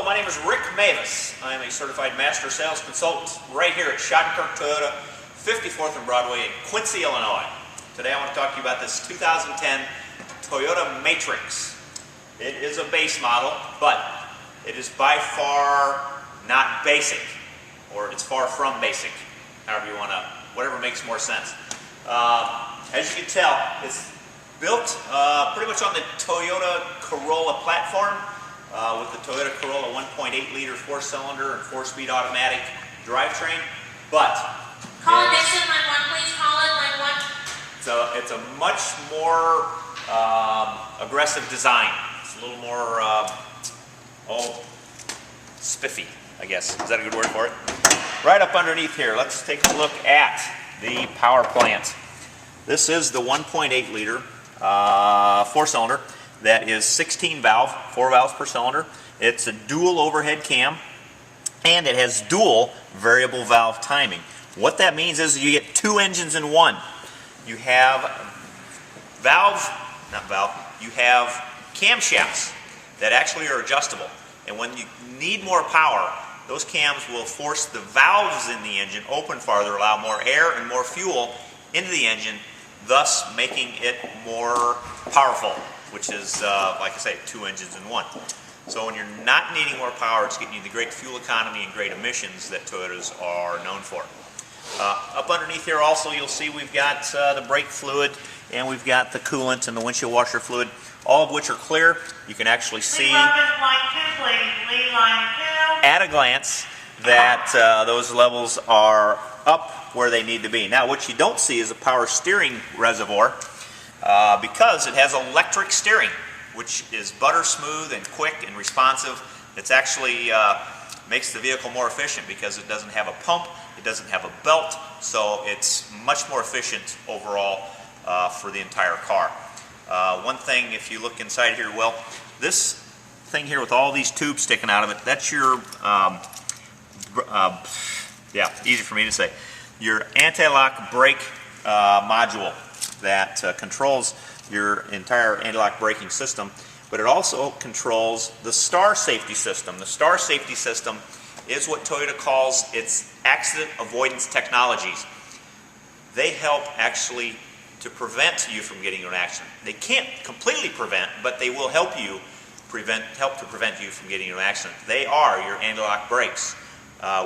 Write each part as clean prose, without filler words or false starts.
my name is Rick Mavis. I am a certified master sales consultant right here at Shottenkirk Toyota, 54th and Broadway in Quincy, Illinois. Today I want to talk to you about this 2010 Toyota Matrix. It is a base model, but it is by far not basic, or it's far from basic, however you want to, whatever makes more sense. As you can tell, it's built pretty much on the Toyota Corolla platform with the Toyota Corolla 1.8 liter 4-cylinder and 4-speed automatic drivetrain, but call it Nixon line 1, please. Call it line 1. It's a much more aggressive design. It's a little more spiffy, I guess. Is that a good word for it? Right up underneath here, let's take a look at the power plant. This is the 1.8 liter 4-cylinder that is 16 valve, 4 valves per cylinder. It's a dual overhead cam, and it has dual variable valve timing. What that means is you get 2 engines in one. You have you have camshafts that actually are adjustable. And when you need more power, those cams will force the valves in the engine open farther, allow more air and more fuel into the engine, thus making it more powerful, which is, like I say, 2 engines in one. So when you're not needing more power, it's getting you the great fuel economy and great emissions that Toyotas are known for. Up underneath here also you'll see we've got the brake fluid, and we've got the coolant and the windshield washer fluid, all of which are clear. You can actually see at a glance that those levels are up where they need to be. Now what you don't see is a power steering reservoir because it has electric steering, which is butter smooth and quick and responsive. It's actually makes the vehicle more efficient because it doesn't have a pump, it doesn't have a belt, so it's much more efficient overall for the entire car. One thing, if you look inside here, well, this thing here with all these tubes sticking out of it, that's your, yeah, easy for me to say, your anti-lock brake module that controls your entire anti-lock braking system, but it also controls the STAR safety system. The STAR safety system is what Toyota calls its accident avoidance technologies. They help actually to prevent you from getting into an accident. They can't completely prevent, but they will help you help to prevent you from getting into an accident. They are your anti-lock brakes,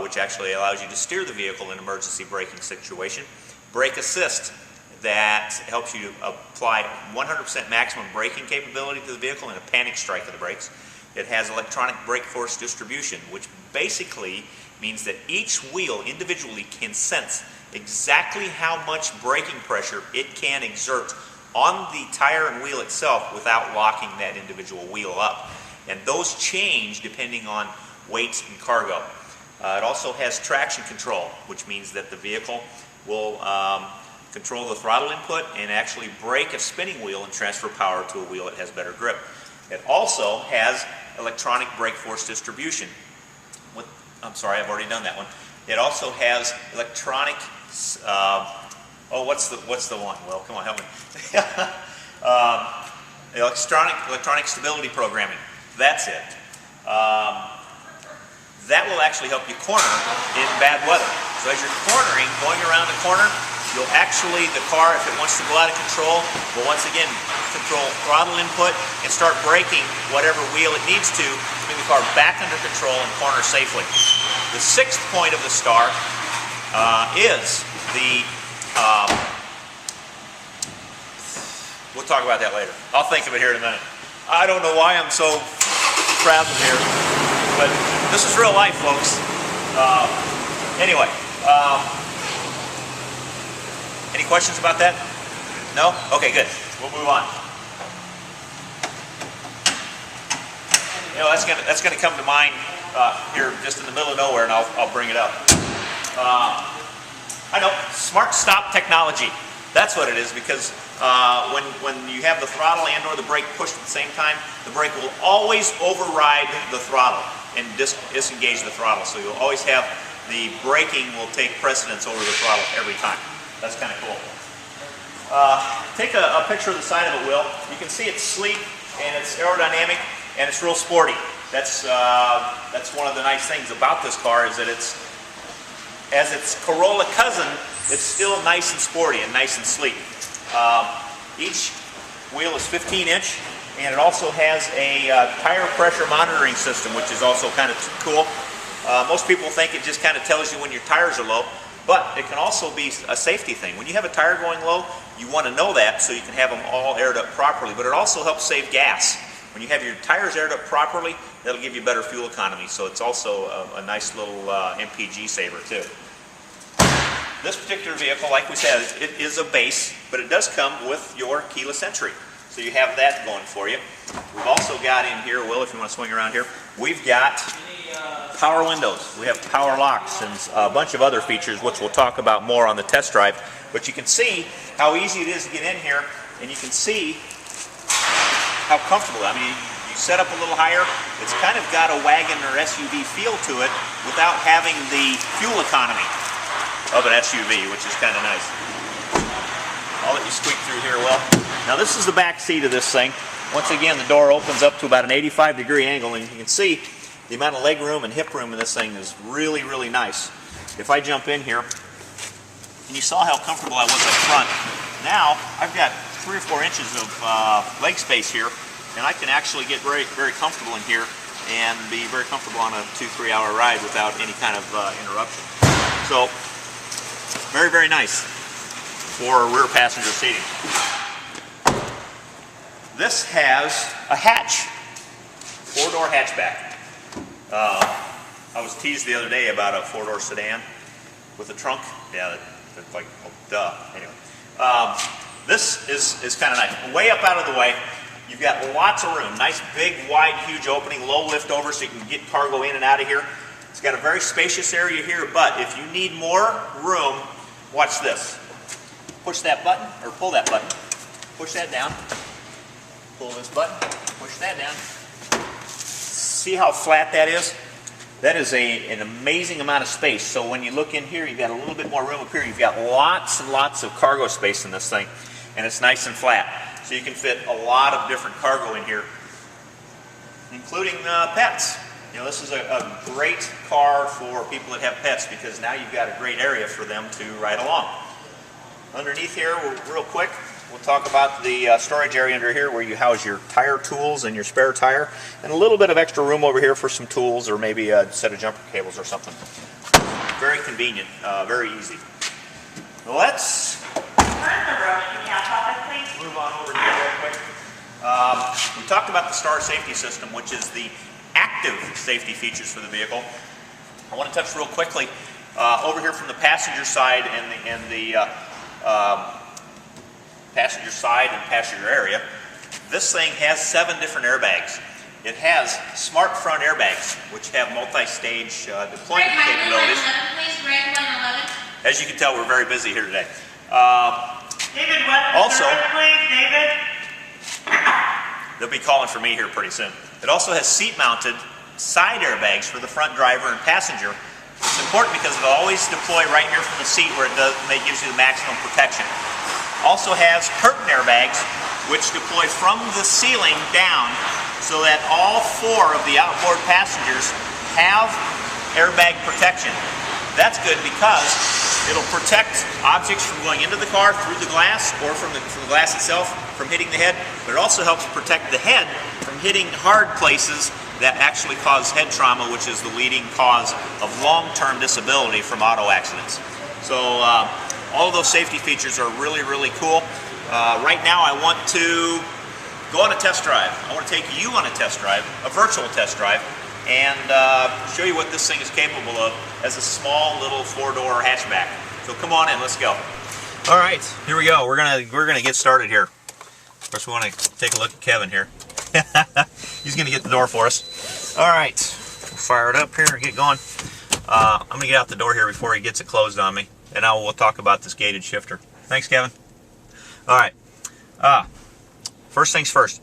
which actually allows you to steer the vehicle in an emergency braking situation. Brake assist, that helps you to apply 100% maximum braking capability to the vehicle in a panic strike of the brakes. It has electronic brake force distribution, which basically means that each wheel individually can sense exactly how much braking pressure it can exert on the tire and wheel itself without locking that individual wheel up. And those change depending on weight and cargo. It also has traction control, which means that the vehicle will control the throttle input and actually brake a spinning wheel and transfer power to a wheel that has better grip. It also has electronic brake force distribution. I'm sorry, I've already done that one. It also has electronic, what's the one? Well, come on, help me. Electronic stability programming. That's it. That will actually help you corner in bad weather. So as you're cornering, going around the corner, you'll actually, the car, if it wants to go out of control, will once again control throttle input and start braking whatever wheel it needs to bring the car back under control and corner safely. The 6th point of the STAR is the, we'll talk about that later. I'll think of it here in a minute. I don't know why I'm so frazzled here, but this is real life, folks. Anyway. Any questions about that? No? Okay, good. We'll move on. You know, that's gonna come to mind here just in the middle of nowhere, and I'll bring it up. I know, smart stop technology. That's what it is, because when you have the throttle and or the brake pushed at the same time, the brake will always override the throttle and disengage the throttle. So you'll always have the braking will take precedence over the throttle every time. That's kind of cool. Take a picture of the side of it, Will. You can see it's sleek and it's aerodynamic and it's real sporty. That's one of the nice things about this car is that it's, as its Corolla cousin, it's still nice and sporty and nice and sleek. Each wheel is 15-inch, and it also has a tire pressure monitoring system, which is also kind of cool. Most people think it just kind of tells you when your tires are low, but it can also be a safety thing. When you have a tire going low, you want to know that so you can have them all aired up properly, but it also helps save gas. When you have your tires aired up properly, that'll give you better fuel economy, so it's also a nice little MPG saver too. This particular vehicle, like we said, it is a base, but it does come with your keyless entry. So you have that going for you. We've also got in here, Will, if you want to swing around here, we've got power windows. We have power locks and a bunch of other features, which we'll talk about more on the test drive. But you can see how easy it is to get in here, and you can see how comfortable. I mean, you set up a little higher, it's kind of got a wagon or SUV feel to it without having the fuel economy of an SUV, which is kind of nice. I'll let you squeak through here, Will. Now this is the back seat of this thing. Once again, the door opens up to about an 85-degree angle, and you can see the amount of leg room and hip room in this thing is really, really nice. If I jump in here, and you saw how comfortable I was up front, now I've got 3 or 4 inches of leg space here, and I can actually get very, very comfortable in here and be very comfortable on a 2-3 hour ride without any kind of interruption. So, very, very nice for rear passenger seating. This has a hatch, 4-door hatchback. I was teased the other day about a 4-door sedan with a trunk. Yeah, that's like, oh, duh. Anyway, this is kind of nice. Way up out of the way, you've got lots of room. Nice, big, wide, huge opening, low lift over so you can get cargo in and out of here. It's got a very spacious area here, but if you need more room, watch this. Push that button, or pull that button. Push that down. Pull this button, push that down. See how flat that is? That is an amazing amount of space. So when you look in here, you've got a little bit more room up here. You've got lots and lots of cargo space in this thing, and it's nice and flat. So you can fit a lot of different cargo in here, including pets. You know, this is a great car for people that have pets because now you've got a great area for them to ride along. Underneath here, real quick, we'll talk about the storage area under here where you house your tire tools and your spare tire, and a little bit of extra room over here for some tools or maybe a set of jumper cables or something. Very convenient, very easy. Let's move on over here real quick. We talked about the Star Safety System, which is the active safety features for the vehicle. I want to touch real quickly over here from the passenger side and the passenger side and passenger area. This thing has 7 different airbags. It has smart front airbags, which have multi-stage deployment capabilities. As you can tell, we're very busy here today. David, also, please, David. They'll be calling for me here pretty soon. It also has seat-mounted side airbags for the front driver and passenger. It's important because it'll always deploy right here from the seat where it gives you the maximum protection. Also has curtain airbags, which deploy from the ceiling down so that all 4 of the outboard passengers have airbag protection. That's good because it'll protect objects from going into the car through the glass or from the glass itself from hitting the head, but it also helps protect the head from hitting hard places that actually cause head trauma, which is the leading cause of long-term disability from auto accidents. So all of those safety features are really, really cool. Right now I want to go on a test drive. I want to take you on a test drive, a virtual test drive, and show you what this thing is capable of as a small little 4-door hatchback. So come on in, let's go. All right, here we go. We're gonna get started here. First, we want to take a look at Kevin here. He's gonna get the door for us. All right, we'll fire it up here and get going. I'm gonna get out the door here before he gets it closed on me, and now we'll talk about this gated shifter. Thanks, Kevin. All right. First things first,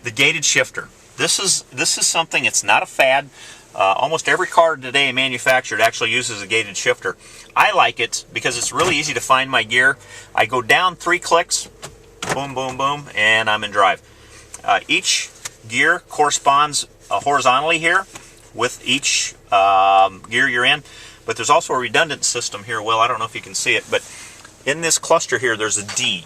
the gated shifter. This is something. It's not a fad. Almost every car today manufactured actually uses a gated shifter. I like it because it's really easy to find my gear. I go down 3 clicks, boom, boom, boom, and I'm in drive. Each gear corresponds horizontally here with each gear you're in, but there's also a redundant system here. Well, I don't know if you can see it, but in this cluster here, there's a D.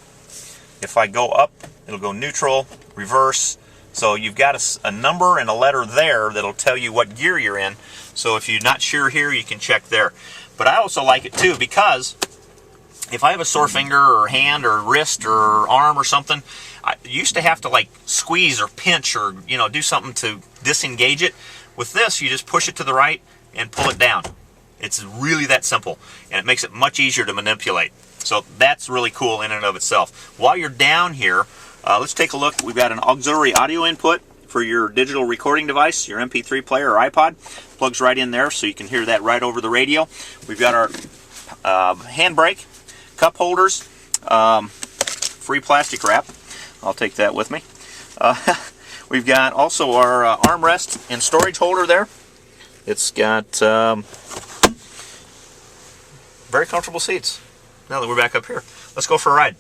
If I go up, it'll go neutral, reverse. So you've got a number and a letter there that'll tell you what gear you're in. So if you're not sure here, you can check there. But I also like it too, because if I have a sore finger or hand or wrist or arm or something, I used to have to like squeeze or pinch or do something to disengage it. With this, you just push it to the right and pull it down. It's really that simple, and it makes it much easier to manipulate. So that's really cool in and of itself. While you're down here, let's take a look. We've got an auxiliary audio input for your digital recording device, your MP3 player or iPod. Plugs right in there, so you can hear that right over the radio. We've got our handbrake, cup holders, free plastic wrap. I'll take that with me. We've got also our armrest and storage holder there. It's got very comfortable seats. Now that we're back up here, let's go for a ride.